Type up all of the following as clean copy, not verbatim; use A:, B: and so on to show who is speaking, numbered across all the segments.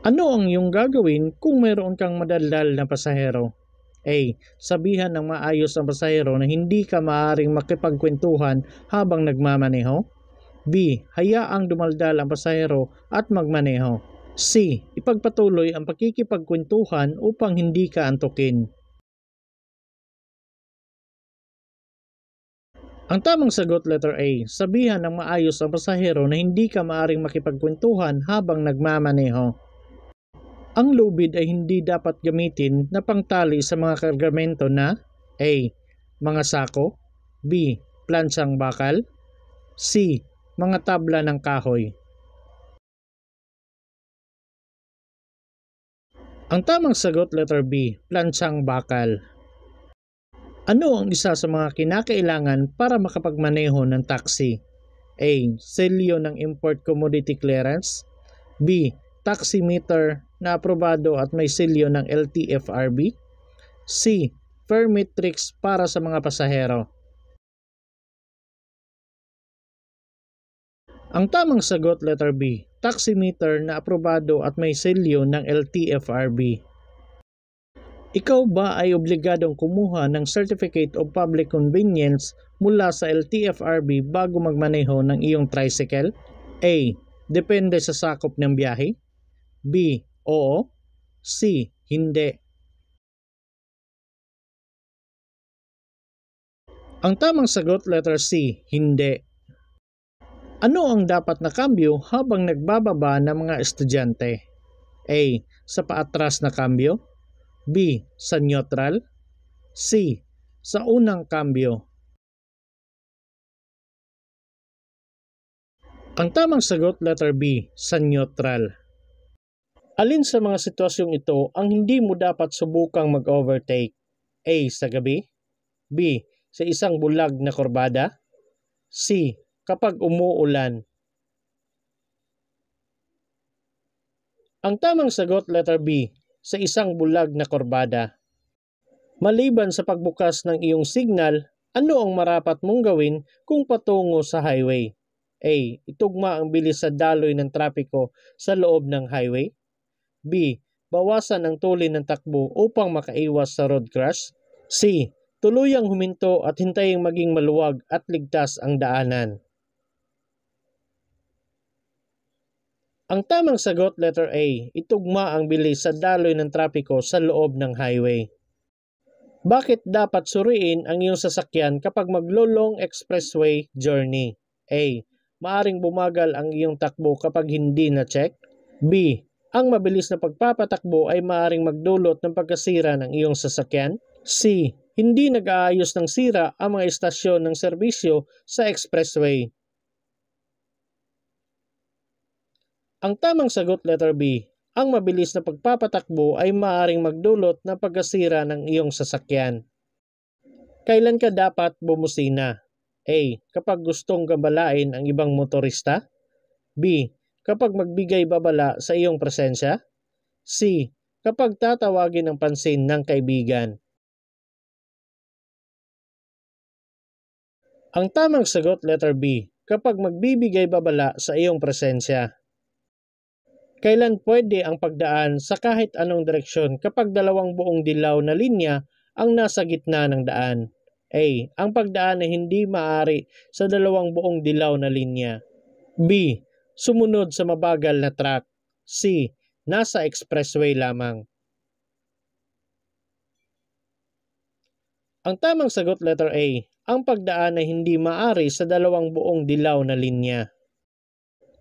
A: Ano ang iyong gagawin kung mayroon kang madaldal na pasahero? A. Sabihan ng maayos ang pasahero na hindi ka maaaring makipagkwentuhan habang nagmamaneho. B. Hayaang dumaldal ang pasahero at magmaneho. C. Ipagpatuloy ang pakikipagkwentuhan upang hindi ka antukin. Ang tamang sagot, letter A. Sabihan ng maayos ang pasahero na hindi ka maaaring makipagkwentuhan habang nagmamaneho. Ang lubid ay hindi dapat gamitin na pangtali sa mga kargamento na A. Mga sako. B. Plansyang bakal. C. Mga tabla ng kahoy. Ang tamang sagot, letter B. Plansyang bakal. Ano ang isa sa mga kinakailangan para makapagmaneho ng taxi? A. Selyo ng Import Commodity Clearance. B. Taximeter na aprobado at may selyo ng LTFRB. C. Permit tricks para sa mga pasahero. Ang tamang sagot, letter B. Taximeter na aprobado at may selyo ng LTFRB. Ikaw ba ay obligadong kumuha ng Certificate of Public Convenience mula sa LTFRB bago magmaneho ng iyong tricycle? A. Depende sa sakop ng biyahe. B. Oo. C. Hindi. Ang tamang sagot, letter C. Hindi. Ano ang dapat na kambyo habang nagbababa ng mga estudyante? A. Sa paatras na kambyo. B. Sa neutral. C. Sa unang kambyo. Ang tamang sagot, letter B. Sa neutral. Alin sa mga sitwasyong ito ang hindi mo dapat subukang mag-overtake? A. Sa gabi. B. Sa isang bulag na kurbada. C. Kapag umuulan. Ang tamang sagot, letter B. Sa isang bulag na kurbada. Maliban sa pagbukas ng iyong signal, ano ang marapat mong gawin kung patungo sa highway? A. Itugma ang bilis sa daloy ng trapiko sa loob ng highway. B. Bawasan ang tulin ng takbo upang makaiwas sa road crash. C. Tuluyang huminto at hintaying maging maluwag at ligtas ang daanan. Ang tamang sagot, letter A. Itugma ang bilis sa daloy ng trapiko sa loob ng highway. Bakit dapat suriin ang iyong sasakyan kapag maglo-long expressway journey? A. Maaring bumagal ang iyong takbo kapag hindi na-check. B. Ang mabilis na pagpapatakbo ay maaaring magdulot ng pagkasira ng iyong sasakyan. C. Hindi nag-aayos ng sira ang mga estasyon ng serbisyo sa expressway. Ang tamang sagot, letter B. Ang mabilis na pagpapatakbo ay maaaring magdulot ng pagkasira ng iyong sasakyan. Kailan ka dapat bumusina? A. Kapag gustong gabalain ang ibang motorista. B. Kapag magbigay babala sa iyong presensya. C. Kapag tatawagin ang pansin ng kaibigan. Ang tamang sagot, letter B. Kapag magbibigay babala sa iyong presensya. Kailan pwede ang pagdaan sa kahit anong direksyon kapag dalawang buong dilaw na linya ang nasa gitna ng daan? A. Ang pagdaan ay hindi maaari sa dalawang buong dilaw na linya. B. Sumunod sa mabagal na truck. C. Nasa expressway lamang. Ang tamang sagot, letter A. Ang pagdaan ay hindi maaari sa dalawang buong dilaw na linya.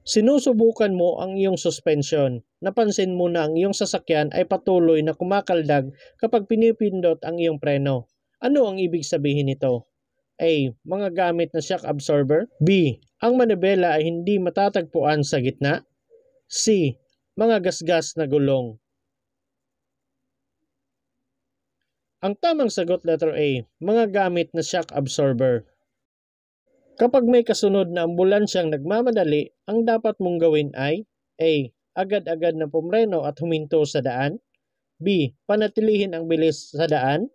A: Sinusubukan mo ang iyong suspension. Napansin mo na ang iyong sasakyan ay patuloy na kumakaldag kapag pinipindot ang iyong preno. Ano ang ibig sabihin nito? A. Mga gamit na shock absorber. B. Ang manibela ay hindi matatagpuan sa gitna. C. Mga gasgas na gulong. Ang tamang sagot, letter A. Mga gamit na shock absorber. Kapag may kasunod na ambulansyang nagmamadali, ang dapat mong gawin ay A. Agad-agad na pumreno at huminto sa daan. B. Panatilihin ang bilis sa daan.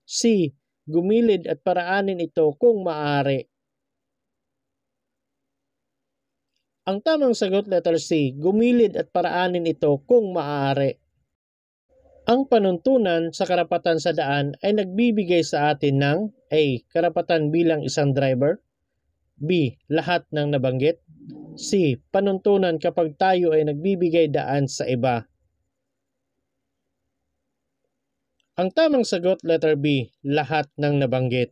A: C. Gumilid at paraanin ito kung maaari. Ang tamang sagot letter C, gumilid at paraanin ito kung maaari. Ang panuntunan sa karapatan sa daan ay nagbibigay sa atin ng A. Karapatan bilang isang driver, B. Lahat ng nabanggit, C. Panuntunan kapag tayo ay nagbibigay daan sa iba. Ang tamang sagot letter B, lahat ng nabanggit.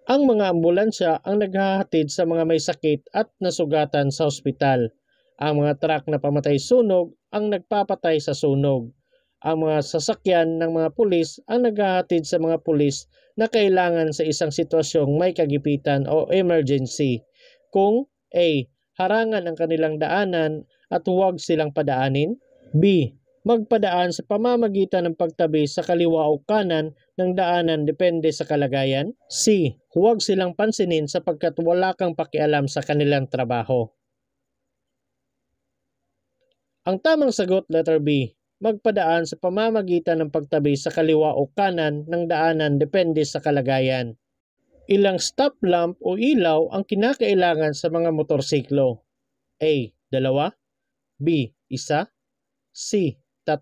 A: Ang mga ambulansya ang naghahatid sa mga may sakit at nasugatan sa ospital. Ang mga truck na pamatay sunog ang nagpapatay sa sunog. Ang mga sasakyan ng mga pulis ang naghahatid sa mga pulis na kailangan sa isang sitwasyong may kagipitan o emergency. Kung A. Harangan ang kanilang daanan at huwag silang padaanin, B. Magpadaan sa pamamagitan ng pagtabi sa kaliwa o kanan ng daanan depende sa kalagayan, C. Huwag silang pansinin sapagkat wala kang pakialam sa kanilang trabaho. Ang tamang sagot letter B. Magpadaan sa pamamagitan ng pagtabi sa kaliwa o kanan ng daanan depende sa kalagayan. Ilang stop lamp o ilaw ang kinakailangan sa mga motorsiklo? A. 2, B. 1, C. 3.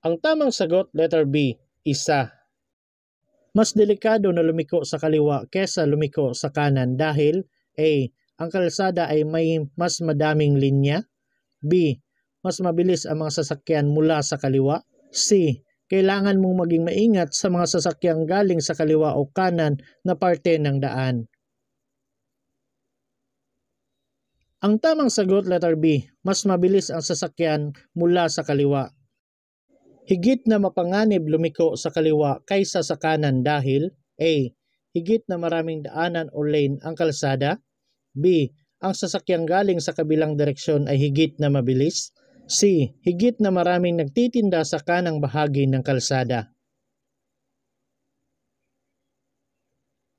A: Ang tamang sagot letter B. 1. Mas delikado na lumiko sa kaliwa kesa lumiko sa kanan dahil A. Ang kalsada ay may mas madaming linya, B. Mas mabilis ang mga sasakyan mula sa kaliwa, C. Kailangan mong maging maingat sa mga sasakyang galing sa kaliwa o kanan na parte ng daan. Ang tamang sagot letter B, mas mabilis ang sasakyan mula sa kaliwa. Higit na mapanganib lumiko sa kaliwa kaysa sa kanan dahil A. Higit na maraming daanan o lane ang kalsada, B. Ang sasakyang galing sa kabilang direksyon ay higit na mabilis, C. Higit na maraming nagtitinda sa kanang bahagi ng kalsada.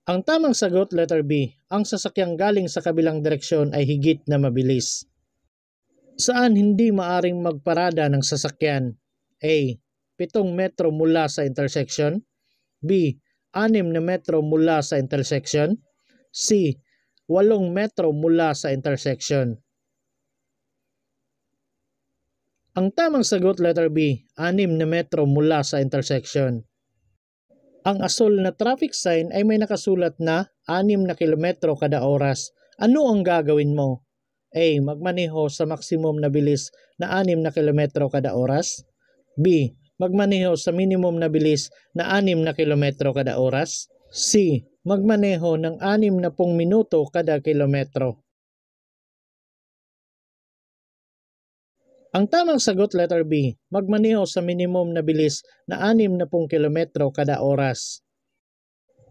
A: Ang tamang sagot letter B, ang sasakyang galing sa kabilang direksyon ay higit na mabilis. Saan hindi maaring magparada ng sasakyan? A. 7 metro mula sa intersection, B. 6 na metro mula sa intersection, C. 8 metro mula sa intersection. Ang tamang sagot letter B, 6 na metro mula sa intersection. Ang asul na traffic sign ay may nakasulat na 6 na kilometro kada oras. Ano ang gagawin mo? A. Magmaneho sa maximum na bilis na 6 na kilometro kada oras, B. Magmaneho sa minimum na bilis na 6 na kilometro kada oras, C. Magmaneho ng 60 minuto kada kilometro. Ang tamang sagot letter B, magmaneho sa minimum na bilis na 60 kilometro kada oras.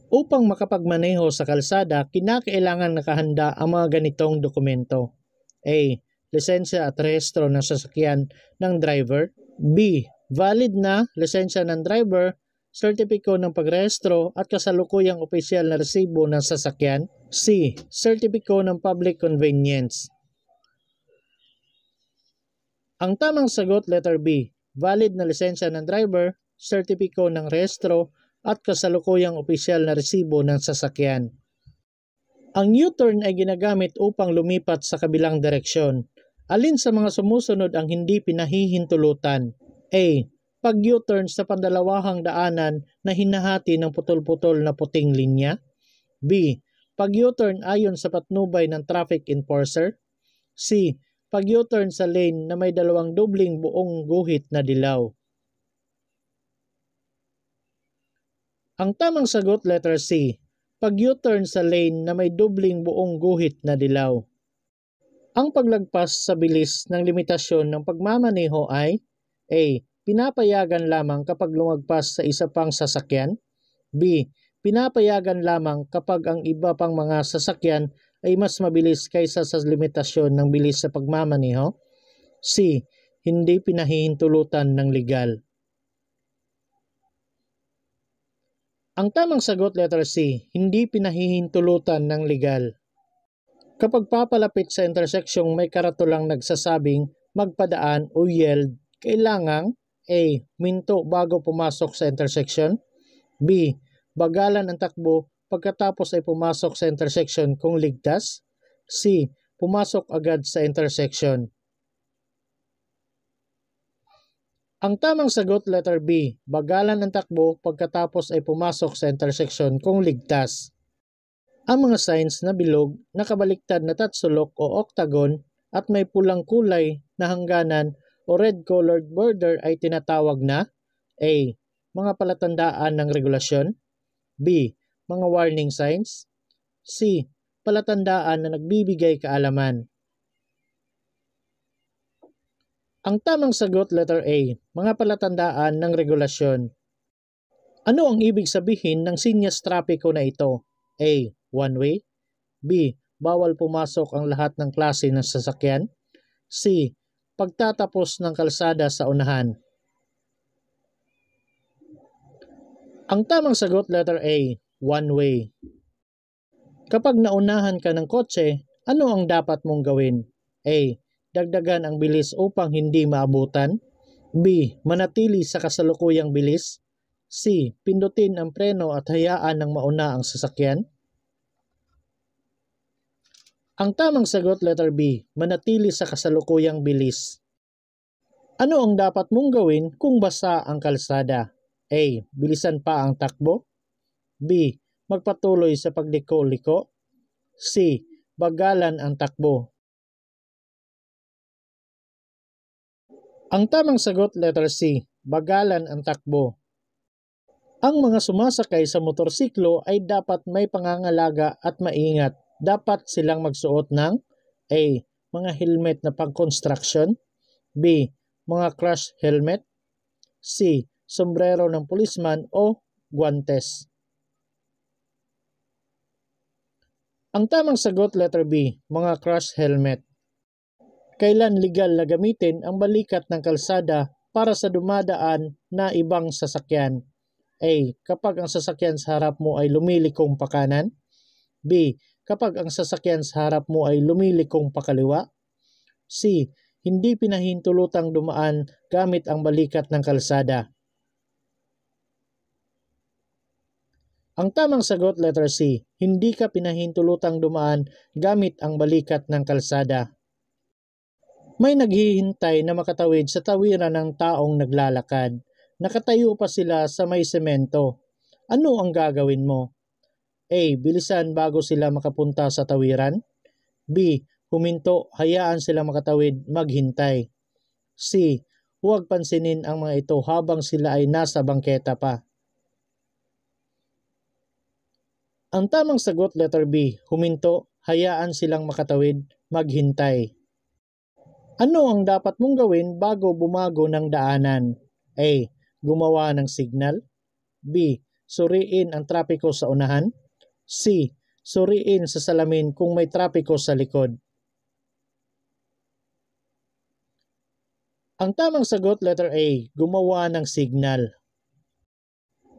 A: Upang makapagmaneho sa kalsada, kinakailangan nakahanda ang mga ganitong dokumento. A. Lisensya at rehistro ng sasakyan ng driver, B. Valid na lisensya ng driver, sertipiko ng pagrehistro at kasalukuyang opisyal na resibo ng sasakyan, C. Sertipiko ng public convenience. Ang tamang sagot letter B, valid na lisensya ng driver, sertipiko ng rehistro at kasalukuyang opisyal na resibo ng sasakyan. Ang U-turn ay ginagamit upang lumipat sa kabilang direksyon. Alin sa mga sumusunod ang hindi pinahihintulutan? A. Pag U-turn sa pandalawahang daanan na hinahati ng putol-putol na puting linya, B. Pag U-turn ayon sa patnubay ng traffic enforcer, C. Pag U-turn sa lane na may dalawang dobling buong guhit na dilaw. Ang tamang sagot letter C, pag U-turn sa lane na may dobling buong guhit na dilaw. Ang paglagpas sa bilis ng limitasyon ng pagmamaneho ay A. Pinapayagan lamang kapag lumagpas sa isa pang sasakyan, B. Pinapayagan lamang kapag ang iba pang mga sasakyan ay mas mabilis kaysa sa limitasyon ng bilis sa pagmamaneho, C. Hindi pinahihintulutan ng legal. Ang tamang sagot letter C, hindi pinahihintulutan ng legal. Kapag papalapit sa interseksyong may karatulang nagsasabing magpadaan o yield, kailangang A. Minto bago pumasok sa intersection, B. Bagalan ang takbo pagkatapos ay pumasok sa intersection kung ligtas. C. Pumasok agad sa intersection. Ang tamang sagot letter B, bagalan ang takbo pagkatapos ay pumasok sa intersection kung ligtas. Ang mga signs na bilog, nakabaliktad na tatsulok o octagon at may pulang kulay na hangganan o red-colored border ay tinatawag na A. Mga palatandaan ng regulasyon. B. Mga warning signs. C. Palatandaan na nagbibigay kaalaman. Ang tamang sagot letter A, mga palatandaan ng regulasyon. Ano ang ibig sabihin ng sinyas trapiko na ito? A. One way. B. Bawal pumasok ang lahat ng klase ng sasakyan. C. Pagtatapos ng kalsada sa unahan. Ang tamang sagot letter A, one way. Kapag naunahan ka ng kotse, ano ang dapat mong gawin? A. Dagdagan ang bilis upang hindi maabutan. B. Manatili sa kasalukuyang bilis. C. Pindutin ang preno at hayaan ng mauna ang sasakyan. Ang tamang sagot letter B, manatili sa kasalukuyang bilis. Ano ang dapat mong gawin kung basa ang kalsada? A. Bilisan pa ang takbo. B. Magpatuloy sa pagliko-liko. C. Bagalan ang takbo. Ang tamang sagot letter C, bagalan ang takbo. Ang mga sumasakay sa motorsiklo ay dapat may pangangalaga at maingat. Dapat silang magsuot ng A. Mga helmet na pang-construction. B. Mga crash helmet. C. Sombrero ng pulisman o guantes. Ang tamang sagot letter B, mga crash helmet. Kailan legal na gamitin ang balikat ng kalsada para sa dumadaan na ibang sasakyan? A. Kapag ang sasakyan sa harap mo ay lumilikong pakanan. B. Kapag ang sasakyan sa harap mo ay lumilikong pakaliwa. C. Hindi pinahintulutang dumaan gamit ang balikat ng kalsada. Ang tamang sagot letter C, hindi ka pinahintulutang dumaan gamit ang balikat ng kalsada. May naghihintay na makatawid sa tawiran ng taong naglalakad. Nakatayo pa sila sa may semento. Ano ang gagawin mo? A. Bilisan bago sila makapunta sa tawiran. B. Huminto, hayaan sila makatawid, maghintay. C. Huwag pansinin ang mga ito habang sila ay nasa bangketa pa. Ang tamang sagot letter B, huminto, hayaan silang makatawid, maghintay. Ano ang dapat mong gawin bago bumago ng daanan? A. Gumawa ng signal. B. Suriin ang trapiko sa unahan. C. Suriin sa salamin kung may trapiko sa likod. Ang tamang sagot letter A, gumawa ng signal.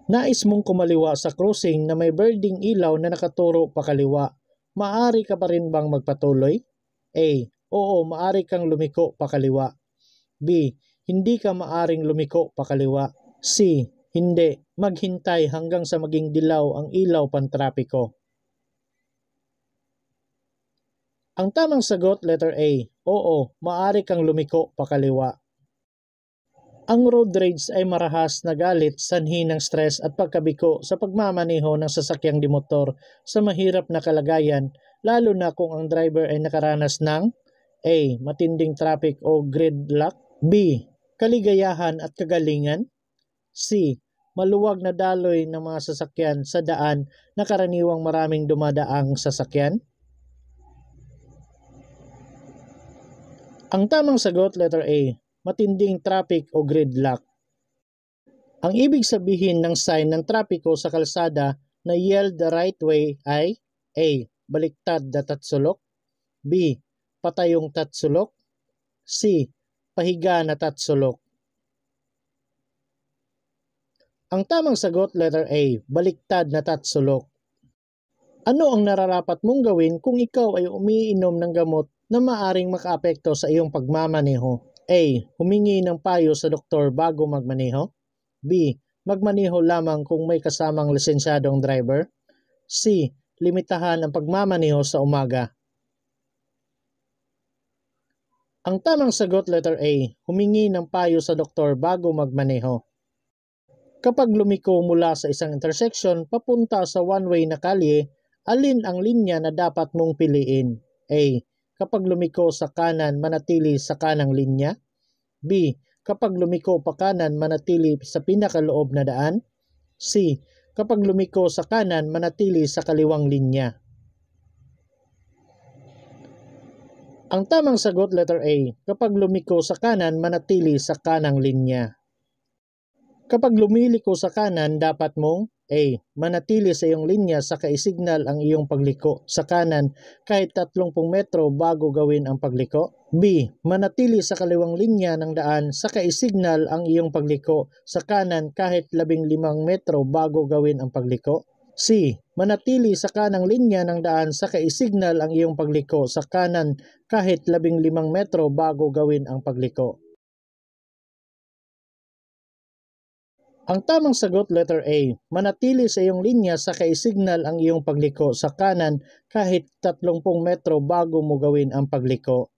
A: Nais mong kumaliwa sa crossing na may birding ilaw na nakaturo pakaliwa. Maaari ka pa rin bang magpatuloy? A. Oo, maaari kang lumiko pakaliwa. B. Hindi ka maaring lumiko pakaliwa. C. Hindi, maghintay hanggang sa maging dilaw ang ilaw pantrapiko. Ang tamang sagot letter A. Oo, maaari kang lumiko pakaliwa. Ang road rage ay marahas na galit, sanhi ng stress at pagkabiko sa pagmamaneho ng sasakyang dimotor sa mahirap na kalagayan, lalo na kung ang driver ay nakaranas ng A. Matinding traffic o gridlock. B. Kaligayahan at kagalingan. C. Maluwag na daloy ng mga sasakyan sa daan na karaniwang maraming dumadaang sasakyan. Ang tamang sagot letter A. Matinding traffic o gridlock. Ang ibig sabihin ng sign ng trapiko sa kalsada na yield the right way ay A. Baliktad na tatsulok. B. Patayong tatsulok. C. Pahiga na tatsulok. Ang tamang sagot letter A. Baliktad na tatsulok. Ano ang nararapat mong gawin kung ikaw ay umiinom ng gamot na maaring makaapekto sa iyong pagmamaneho? A. Humingi ng payo sa doktor bago magmaneho. B. Magmaneho lamang kung may kasamang lisensyadong driver. C. Limitahan ang pagmamaneho sa umaga. Ang tamang sagot letter A, humingi ng payo sa doktor bago magmaneho. Kapag lumiko mula sa isang intersection papunta sa one-way na kalye, alin ang linya na dapat mong piliin? A. Kapag lumiko sa kanan, manatili sa kanang linya. B. Kapag lumiko pa kanan, manatili sa pinakaloob na daan. C. Kapag lumiko sa kanan, manatili sa kaliwang linya. Ang tamang sagot letter A, kapag lumiko sa kanan, manatili sa kanang linya. Kapag lumiliko sa kanan, dapat mong A. Manatili sa iyong linya sa kaisignal ang iyong pagliko sa kanan kahit 30 metro bago gawin ang pagliko. B. Manatili sa kaliwang linya ng daan sa kaisignal ang iyong pagliko sa kanan kahit 15 metro bago gawin ang pagliko. C. Manatili sa kanang linya ng daan sa kaisignal ang iyong pagliko sa kanan kahit 15 metro bago gawin ang pagliko. Ang tamang sagot letter A, manatili sa iyong linya sa kaisignal ang iyong pagliko sa kanan kahit 30 metro bago mo gawin ang pagliko.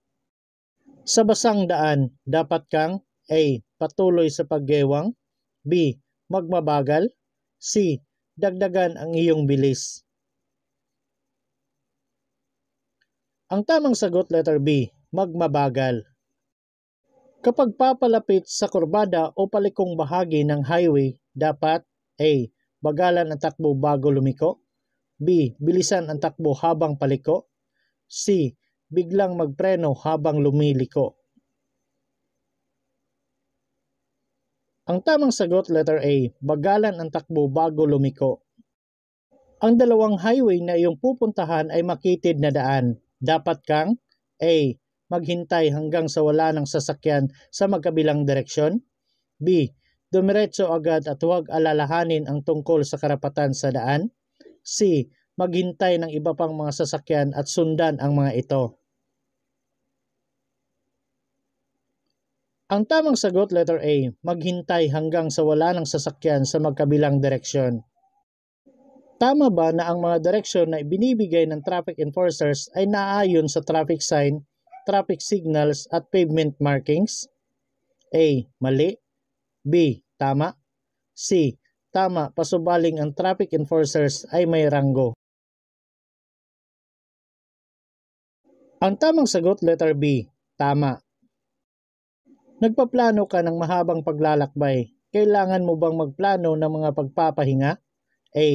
A: Sa basang daan, dapat kang A. Patuloy sa paggewang. B. Magmabagal. C. Dagdagan ang iyong bilis. Ang tamang sagot letter B, magmabagal. Kapag papalapit sa kurbada o palikong bahagi ng highway, dapat A. Bagalan ang takbo bago lumiko. B. Bilisan ang takbo habang paliko. C. Biglang magpreno habang lumiliko. Ang tamang sagot letter A, bagalan ang takbo bago lumiko. Ang dalawang highway na iyong pupuntahan ay makitid na daan. Dapat kang A. Maghintay hanggang sa wala ng sasakyan sa magkabilang direksyon. B. Dumiretso agad at huwag alalahanin ang tungkol sa karapatan sa daan. C. Maghintay ng iba pang mga sasakyan at sundan ang mga ito. Ang tamang sagot letter A, maghintay hanggang sa wala ng sasakyan sa magkabilang direksyon. Tama ba na ang mga direksyon na ibinibigay ng traffic enforcers ay naaayon sa traffic sign, traffic signals at pavement markings? A. Mali. B. Tama. C. Tama, pasubaling ang traffic enforcers ay may ranggo. Ang tamang sagot letter B. Tama. Nagpaplano ka ng mahabang paglalakbay. Kailangan mo bang magplano ng mga pagpapahinga? A.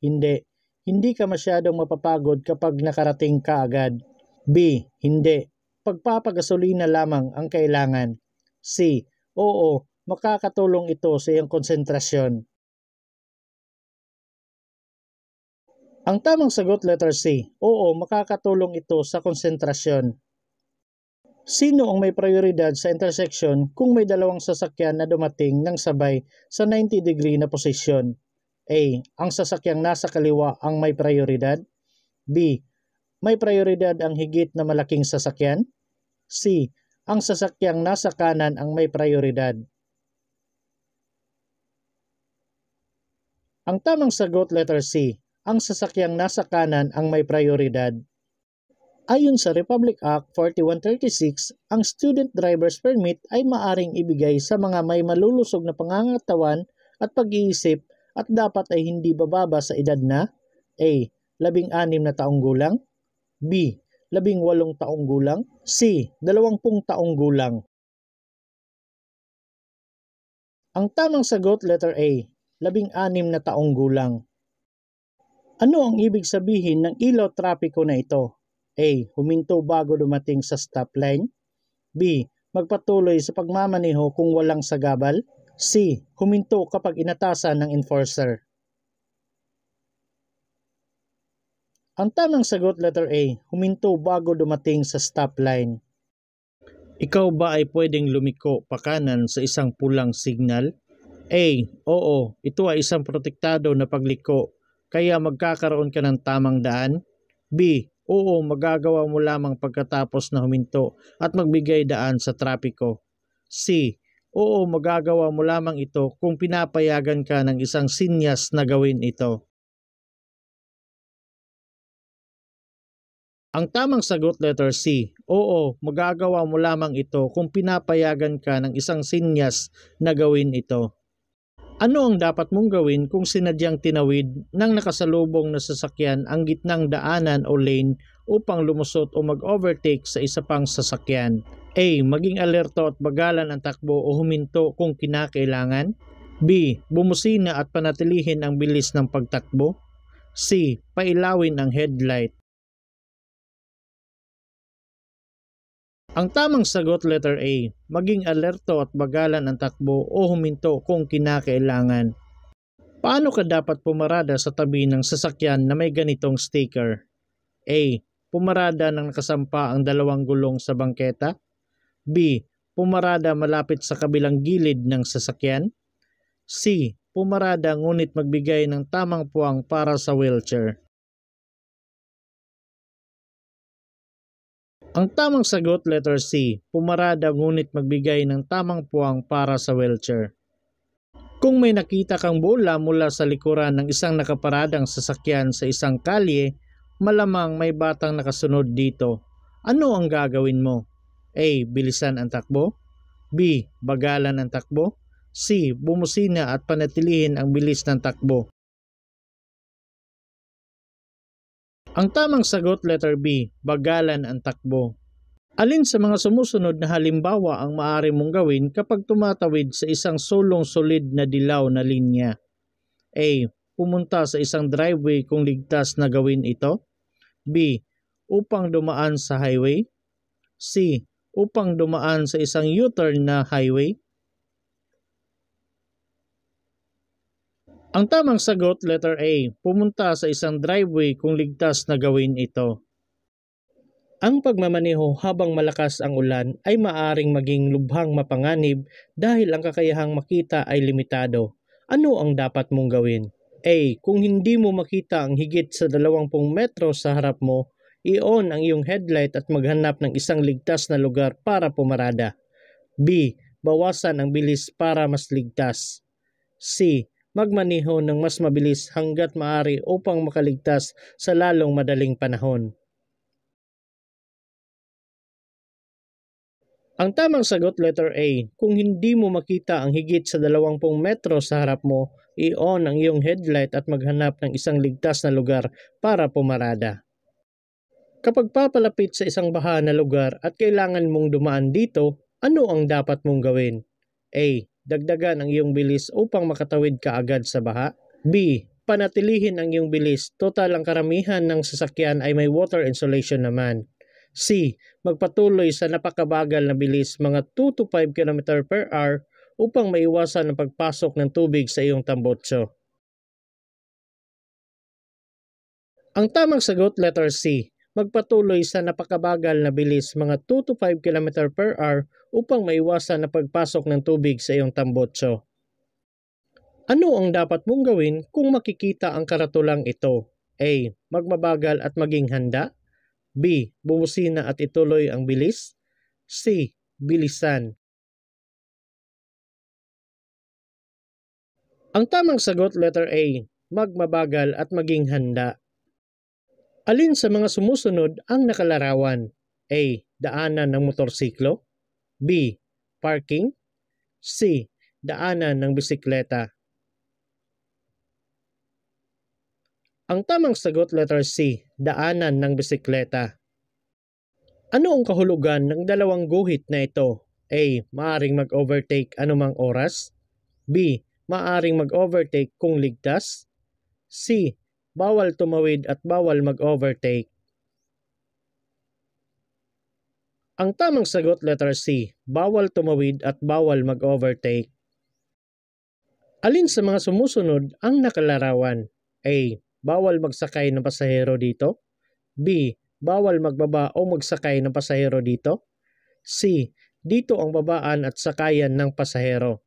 A: Hindi. Hindi ka masyadong mapapagod kapag nakarating ka agad. B. Hindi. Pagpapagasolina lamang ang kailangan. C. Oo, makakatulong ito sa iyong konsentrasyon. Ang tamang sagot letter C. Oo, makakatulong ito sa konsentrasyon. Sino ang may prioridad sa intersection kung may dalawang sasakyan na dumating ng sabay sa 90-degree na posisyon? A. Ang sasakyang nasa kaliwa ang may prioridad. B. May prioridad ang higit na malaking sasakyan. C. Ang sasakyang nasa kanan ang may prioridad. Ang tamang sagot letter C. Ang sasakyang nasa kanan ang may prioridad. Ayon sa Republic Act 4136, ang Student Driver's Permit ay maaring ibigay sa mga may malulusog na pangangatawan at pag-iisip at dapat ay hindi bababa sa edad na A. 16 na taong gulang. B. 18 taong gulang. C. 20 taong gulang. Ang tamang sagot letter A. 16 na taong gulang. Ano ang ibig sabihin ng ilaw trapiko na ito? A. Huminto bago dumating sa stoplight. B. Magpatuloy sa pagmamaneho kung walang sagabal. C. Huminto kapag inatasan ng enforcer. Ang tamang sagot letter A. Huminto bago dumating sa stoplight. Ikaw ba ay pwedeng lumiko pa kanan sa isang pulang signal? A. Oo, ito ay isang protektado na pagliko, kaya magkakaroon ka ng tamang daan. B. Oo, magagawa mo lamang pagkatapos na huminto at magbigay daan sa trapiko. C. Oo, magagawa mo lamang ito kung pinapayagan ka ng isang sinyas na gawin ito. Ang tamang sagot letter C. Oo, magagawa mo lamang ito kung pinapayagan ka ng isang sinyas na gawin ito. Ano ang dapat mong gawin kung sinadyang tinawid ng nakasalubong na sasakyan ang gitnang daanan o lane upang lumusot o mag-overtake sa isa pang sasakyan? A. Maging alerto at bagalan ang takbo o huminto kung kinakailangan. B. Bumusina at panatilihin ang bilis ng pagtakbo. C. Pailawin ang headlight. Ang tamang sagot letter A. Maging alerto at bagalan ang takbo o huminto kung kinakailangan. Paano ka dapat pumarada sa tabi ng sasakyan na may ganitong sticker? A. Pumarada nang nakasampa ang dalawang gulong sa bangketa. B. Pumarada malapit sa kabilang gilid ng sasakyan. C. Pumarada ngunit magbigay ng tamang puwang para sa wheelchair. Ang tamang sagot letter C. Pumarada ngunit magbigay ng tamang puwang para sa wheelchair. Kung may nakita kang bola mula sa likuran ng isang nakaparadang sasakyan sa isang kalye, malamang may batang nakasunod dito. Ano ang gagawin mo? A. Bilisan ang takbo. B. Bagalan ang takbo. C. Bumusina at panatilihin ang bilis ng takbo. Ang tamang sagot letter B. Bagalan ang takbo. Alin sa mga sumusunod na halimbawa ang maaari mong gawin kapag tumatawid sa isang sulong-solid na dilaw na linya? A. Pumunta sa isang driveway kung ligtas na gawin ito. B. Upang dumaan sa highway. C. Upang dumaan sa isang U-turn na highway. Ang tamang sagot letter A. Pumunta sa isang driveway kung ligtas na gawin ito. Ang pagmamaneho habang malakas ang ulan ay maaring maging lubhang mapanganib dahil ang kakayahang makita ay limitado. Ano ang dapat mong gawin? A. Kung hindi mo makita ang higit sa 20 metro sa harap mo, i-on ang iyong headlight at maghanap ng isang ligtas na lugar para pumarada. B. Bawasan ang bilis para mas ligtas. C. Magmaneho ng mas mabilis hanggat maaari upang makaligtas sa lalong madaling panahon. Ang tamang sagot letter A. Kung hindi mo makita ang higit sa 20 metro sa harap mo, i-on ang iyong headlight at maghanap ng isang ligtas na lugar para pumarada. Kapag papalapit sa isang baha na lugar at kailangan mong dumaan dito, ano ang dapat mong gawin? A. Dagdagan ang iyong bilis upang makatawid ka agad sa baha. B. Panatilihin ang iyong bilis, total ang karamihan ng sasakyan ay may water insulation naman. C. Magpatuloy sa napakabagal na bilis mga 2 to 5 km per hour upang maiwasan ang pagpasok ng tubig sa iyong tambutso. Ang tamang sagot letter C. Magpatuloy sa napakabagal na bilis mga 2 to 5 km per hour upang maiwasan ang pagpasok ng tubig sa iyong tambutso. Ano ang dapat mong gawin kung makikita ang karatulang ito? A. Magmabagal at maging handa. B. Bumusina at ituloy ang bilis. C. Bilisan. Ang tamang sagot letter A. Magmabagal at maging handa. Alin sa mga sumusunod ang nakalarawan? A. Daanan ng motorsiklo. B. Parking. C. Daanan ng bisikleta. Ang tamang sagot letter C. Daanan ng bisikleta. Ano ang kahulugan ng dalawang guhit na ito? A. Maaring mag-overtake anumang oras. B. Maaring mag-overtake kung ligtas. C. Bawal tumawid at bawal mag-overtake. Ang tamang sagot letter C. Bawal tumawid at bawal mag-overtake. Alin sa mga sumusunod ang nakalarawan? A. Bawal magsakay ng pasahero dito. B. Bawal magbaba o magsakay ng pasahero dito. C. Dito ang babaan at sakayan ng pasahero.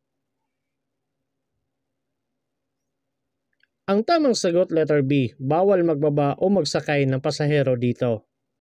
A: Ang tamang sagot letter B. Bawal magbaba o magsakay ng pasahero dito.